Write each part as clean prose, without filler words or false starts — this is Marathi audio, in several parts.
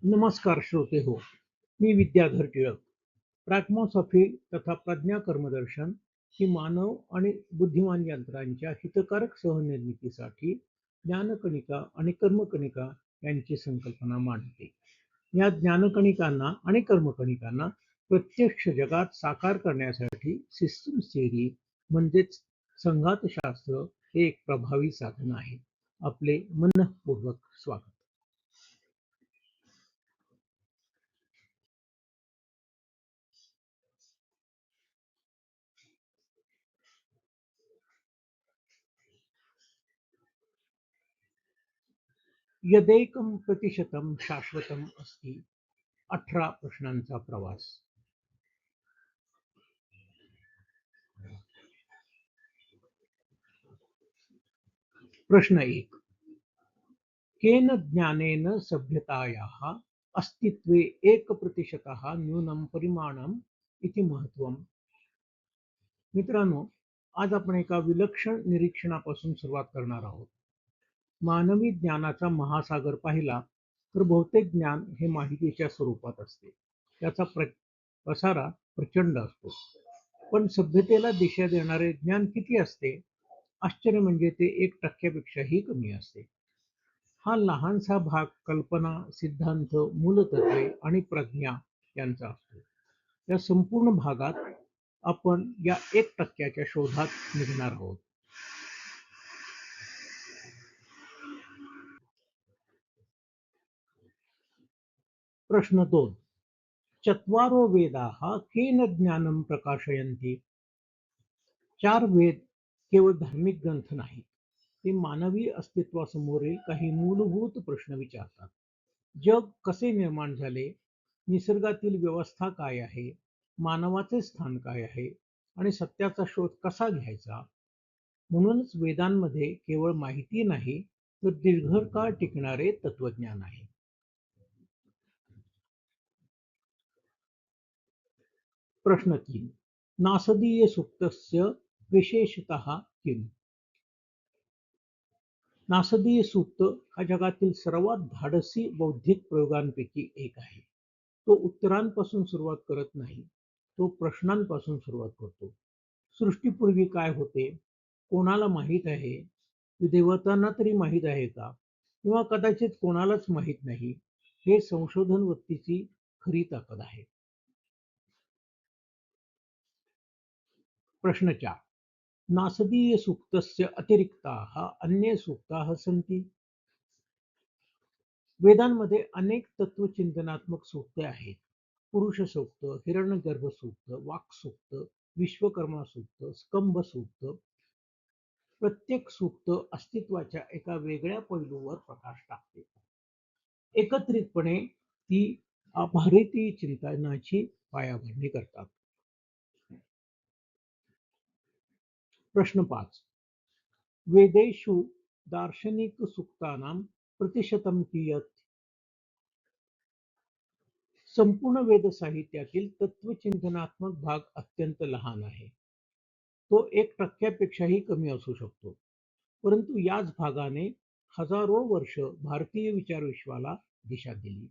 नमस्कार श्रोते हो, मी विद्याधर टिळक. प्रॅग्मॉसॉफी तथा प्रज्ञा कर्मदर्शन ही मानव आणि बुद्धिमान यंत्रांच्या हितकारक सहनिर्मितीसाठी ज्ञानकणिका आणि कर्मकणिका यांची संकल्पना मांडते. या ज्ञानकणिकांना आणि कर्मकणिकांना प्रत्यक्ष जगात साकार करण्यासाठी सिस्टम्स थिअरी म्हणजेच संघातशास्त्र हे एक प्रभावी साधन आहे. आपले मनःपूर्वक स्वागत. यदेकं प्रतिशतं शाश्वतम् अस्ति. 18 प्रश्नांचा प्रवास. प्रश्न 1. केन ज्ञानेन सभ्यतायाः अस्तित्वे 1% न्यूनं परिमाणम् इति महत्त्वम्. मित्रांनो, आज आपण एका विलक्षण निरीक्षणापासून सुरुवात करणार आहोत. मानवी ज्ञानाचा महासागर पाहिला तर बहुतेक ज्ञान हे माहितीच्या स्वरूपात असते. त्याचा पसारा प्रचंड असतो. पण सभ्यतेला दिशा देणारे ज्ञान किती असते? आश्चर्य म्हणजे ते 1% कमी असते. हा लहानसा भाग कल्पना, सिद्धांत, मूलतत्वे आणि प्रज्ञा यांचा असतो. या संपूर्ण भागात आपण या 1%च्या शोधात निघणार आहोत. प्रश्न 2. चत्वारो वेदाः केन ज्ञानं प्रकाशयन्ति. 4 वेद केवळ धार्मिक ग्रंथ नाहीत. ते मानवी अस्तित्वासमोरील काही मूलभूत प्रश्न विचारतात. जग कसे निर्माण झाले, निसर्गातील व्यवस्था काय आहे, मानवाचे स्थान काय आहे आणि सत्याचा शोध कसा घ्यायचा. म्हणूनच वेदांमध्ये केवळ माहिती नाही तर दीर्घकाळ टिकणारे तत्वज्ञान आहे. प्रश्न 3. नासदीय सूक्तस्य विशेषतः किम. नासदीय सूक्त हा जगातील सर्वात धाडसी बौद्धिक प्रयोगांपैकी एक आहे. तो उत्तरांपासून सुरुवात करत नाही, तो प्रश्नांपासून सुरुवात करतो. सृष्टीपूर्वी काय होते, कोणाला माहीत आहे, देवतांना तरी माहीत आहे का, किंवा कदाचित कोणालाच माहीत नाही. हे संशोधन वृत्तीची खरी ताकद आहे. प्रश्न 4. नासदीय सूक्तस्य अतिरिक्ताः अन्ये सूक्ताः सन्ति. वेदांमध्ये अनेक तत्वचिंतनात्मक सूक्ते आहेत. पुरुष सूक्त, हिरण्यगर्भ सूक्त, वाक् सूक्त, विश्वकर्मा सूक्त, स्कंभ सूक्त. प्रत्येक सूक्त अस्तित्वाच्या एका वेगळ्या पैलूवर प्रकाश टाकते. एकत्रितपणे ती भारतीय चिंतनाची पायाभरणी करतात. प्रश्न 5. वेदेषु दार्शनिक सूक्तानां प्रतिशतं कियत्. संपूर्ण वेद साहित्यातील तत्वचिंतनात्मक भाग अत्यंत लहान आहे. तो 1%पेक्षाही कमी असू शकतो. परंतु याच भागाने हजारो वर्ष भारतीय विचारविश्वाला दिशा दिली.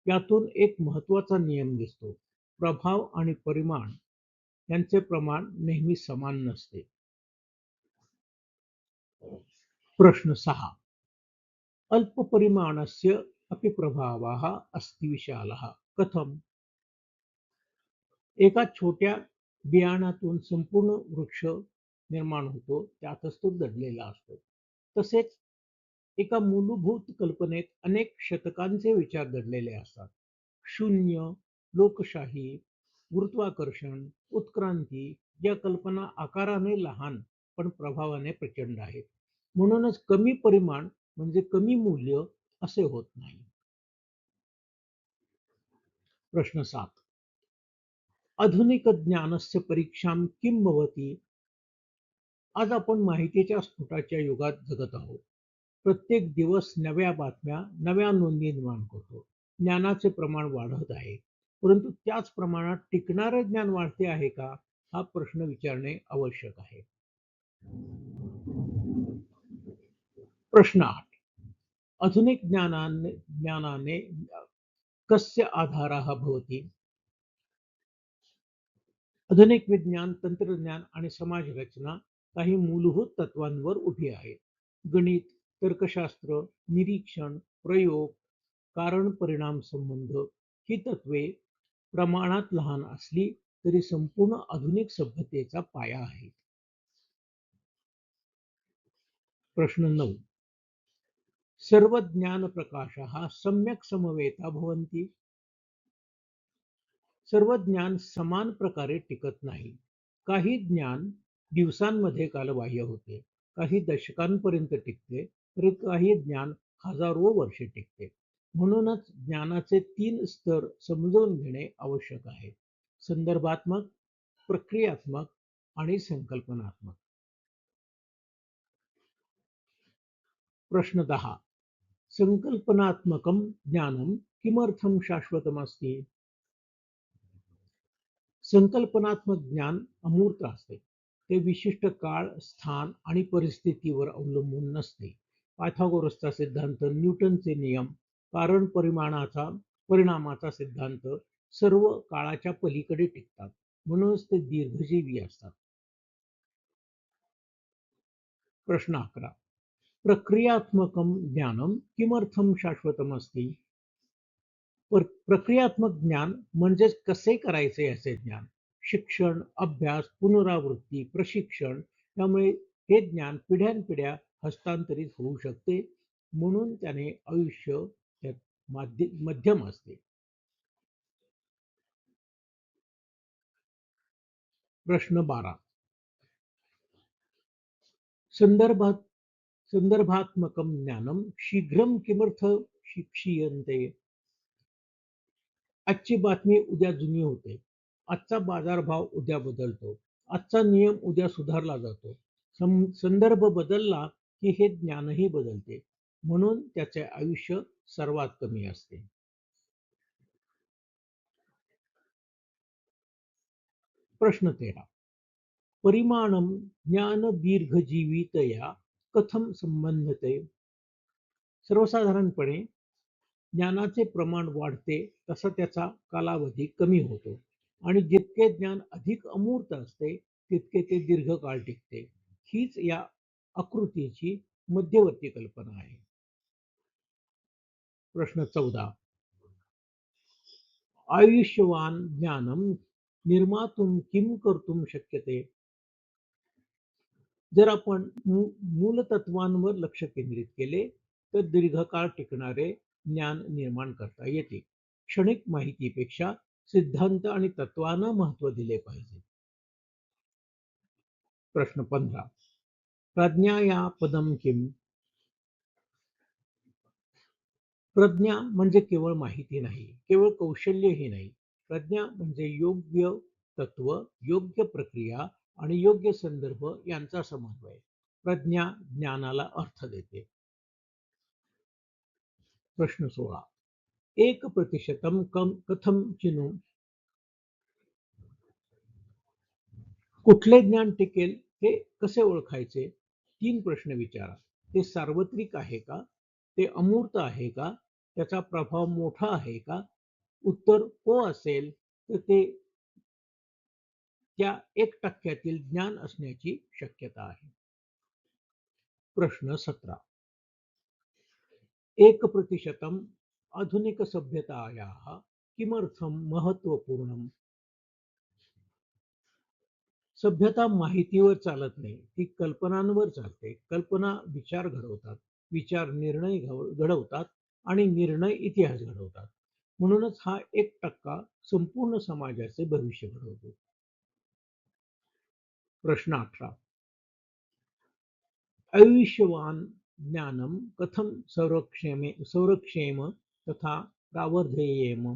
यातून एक महत्वाचा नियम दिसतो. प्रभाव आणि परिमाण यांचे प्रमाण नेहमी समान नसते. प्रश्न 6. अल्पपरिमाणस्य अपि प्रभावः अस्ति विशालः कथम. एका छोट्या बियाणातून संपूर्ण वृक्ष निर्माण होतो, त्यातच तो दडलेला असतो. तसेच एका मूलभूत कल्पनेत अनेक शतकांचे विचार दडलेले असतात. शून्य, लोकशाही, गुरुत्वाकर्षण, उत्क्रांती या कल्पना आकाराने लहान पण प्रभावाने प्रचंड आहेत. म्हणूनच कमी परिमाण म्हणजे कमी मूल्य असे होत नाही. प्रश्न 7. आधुनिक ज्ञानस्य परीक्षां किं भवति. आज आपण माहितीच्या स्फोटाच्या युगात जगत आहोत. प्रत्येक दिवस नव्या बातम्या, नव्या नोंदी निर्माण करतो. ज्ञानाचे प्रमाण वाढत आहे. परंतु त्याच प्रमाणात टिकणारे ज्ञान वाढते आहे का, हा प्रश्न विचारणे आवश्यक आहे. प्रश्न 8. आधुनिक ज्ञानाने कस्य आधारः भवति? आधुनिक विज्ञान, तंत्रज्ञान आणि समाजरचना काही मूलभूत तत्वांवर उभी आहे. गणित, तर्कशास्त्र, निरीक्षण, प्रयोग, कारण-परिणाम संबंध ही तत्त्वे प्रमाणात लहान असली तरी संपूर्ण आधुनिक सभ्यतेचा पाया आहेत. प्रश्न 9. सर्व ज्ञानप्रकाशः सम्यक् समवेता भवन्ति. सर्व ज्ञान समान प्रकारे टिकत नाही. काही ज्ञान दिवसांमध्ये कालबाह्य होते, काही दशकांपर्यंत टिकते, तर काही ज्ञान हजारो वर्षे टिकते. म्हणूनच ज्ञानाचे 3 स्तर समजून घेणे आवश्यक आहे: संदर्भात्मक, प्रक्रियात्मक आणि संकल्पनात्मक. प्रश्न 10. संकल्पनात्मकं ज्ञानं किमर्थं शाश्वतमस्ति? संकल्पनात्मक ज्ञान अमूर्त असते. ते विशिष्ट काळ, स्थान आणि परिस्थितीवर अवलंबून नसते. पायथागोरसचा सिद्धांत, न्यूटनचे नियम, कारण परिणामाचा सिद्धांत सर्व काळाच्या पलीकडे टिकतात. म्हणूनच ते दीर्घजीवी असतात. प्रश्न 11. प्रक्रियात्मकं ज्ञानं किमर्थं शाश्वतमस्ति? प्रक्रियात्मक ज्ञान म्हणजेच कसे करायचे असे ज्ञान. शिक्षण, अभ्यास, पुनरावृत्ती, प्रशिक्षण यामुळे हे ज्ञान पिढ्यानपिढ्या हस्तांतरित होऊ शकते. म्हणून त्याने आयुष्य मध्यम असते. प्रश्न 12. संदर्भात्मकं ज्ञानं शीघ्रं किमर्थं क्षीयते? आजची बातमी उद्या जुनी होते. आजचा बाजारभाव उद्या बदलतो. आजचा नियम उद्या सुधारला जातो. संदर्भ बदलला की हे ज्ञानही बदलते. म्हणून त्याचे आयुष्य सर्वात कमी असते. प्रश्न 13. परिमाणं ज्ञानदीर्घजीवितया कथं संबध्यते? सर्वसाधारणपणे ज्ञानाचे प्रमाण वाढते तसा त्याचा कालावधी कमी होतो आणि जितके ज्ञान अधिक अमूर्त असते तितके ते दीर्घकाळ टिकते. हीच या आकृतीची मध्यवर्ती कल्पना आहे. प्रश्न 14. आयुष्यवान ज्ञानं निर्मातुं किं कर्तुं शक्यते? जर आपण मूलतत्वांवर लक्ष केंद्रित केले तर दीर्घकाळ टिकणारे ज्ञान निर्माण करता येते. क्षणिक माहितीपेक्षा सिद्धांत आणि तत्वांना महत्त्व दिले पाहिजे. प्रश्न 15. प्रज्ञाया पदं किम? प्रज्ञा म्हणजे केवळ माहिती नाही, केवळ कौशल्यही नाही. प्रज्ञा म्हणजे योग्य तत्व, योग्य प्रक्रिया आणि योग्य संदर्भ यांचा समन्वय. प्रज्ञा ज्ञानाला अर्थ देते. प्रश्न 16. 1% कथं चिनु? कुठले ज्ञान टिकेल हे कसे ओळखायचे? 3 प्रश्न विचारा. ते सार्वत्रिक आहे का? ते अमूर्त आहे का? त्याचा प्रभाव मोठा आहे का? उत्तर हो असेल तर ते त्या 1% ज्ञान असण्याची शक्यता आहे. प्रश्न 17. 1% आधुनिकसभ्यतायाः किमर्थं महत्त्वपूर्णम्? सभ्यता माहितीवर चालत नाही, ती कल्पनांवर चालते. कल्पना विचार घडवतात, विचार निर्णय घडवतात आणि निर्णय इतिहास घडवतात. म्हणूनच हा 1% संपूर्ण समाजाचे भविष्य घडवतो. प्रश्न 18. आयुष्यवान ज्ञानं कथं संरक्षेम तथा प्रावर्धयेम?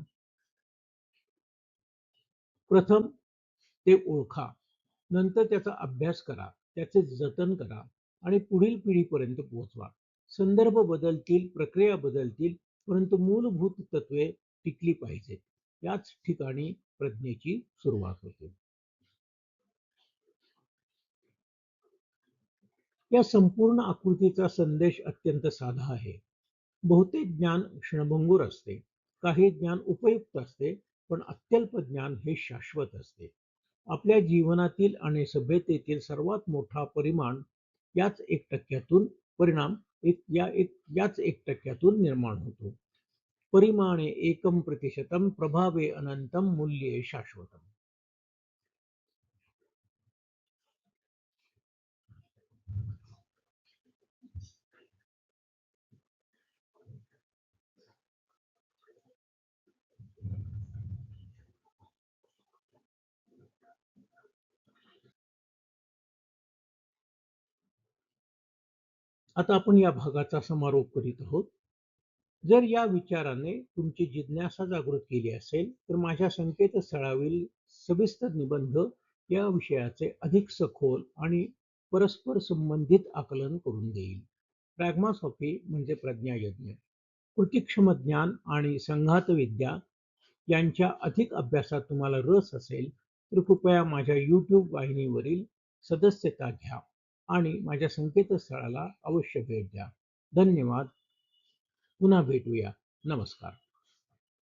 प्रथम ते ओळखा, नंतर त्याचा अभ्यास करा, त्याचे जतन करा आणि पुढील पिढीपर्यंत पोहोचवा. संदर्भ बदलतील, प्रक्रिया बदलतील, परंतु मूलभूत तत्वे टिकली पाहिजेत. याच ठिकाणी प्रज्ञेची सुरुवात होते. या संपूर्ण आकृतीचा संदेश अत्यंत साधा आहे. बहुतेक ज्ञान क्षणभंगूर असते. काही ज्ञान उपयुक्त असते, पण अत्यल्प ज्ञान हे शाश्वत असते. आपल्या जीवनातील आणि सभ्यतेतील सर्वात मोठा परिमाण याच 1% परिणाम याच 1% निर्माण होतो. परिमाणे एकं प्रतिशतं प्रभावे अनंतं मूल्ये शाश्वतम्. आता आपण या भागाचा समारोप करीत आहोत. जर या विचाराने तुमची जिज्ञासा जागृत केली असेल, तर माझ्या संकेतस्थळावरील सविस्तर निबंध या विषयाचे अधिक सखोल आणि परस्पर संबंधित आकलन करून देईल. प्रॅग्मासॉफी म्हणजे प्रज्ञायज्ञ. कृतिक्षम ज्ञान आणि संघात विद्या यांच्या अधिक अभ्यासात तुम्हाला रस असेल, तर कृपया माझ्या YouTube वाहिनीवरील सदस्यता घ्या आणि माझ्या संकेतस्थळाला अवश्य भेट द्या. धन्यवाद. पुन्हा भेटूया. नमस्कार.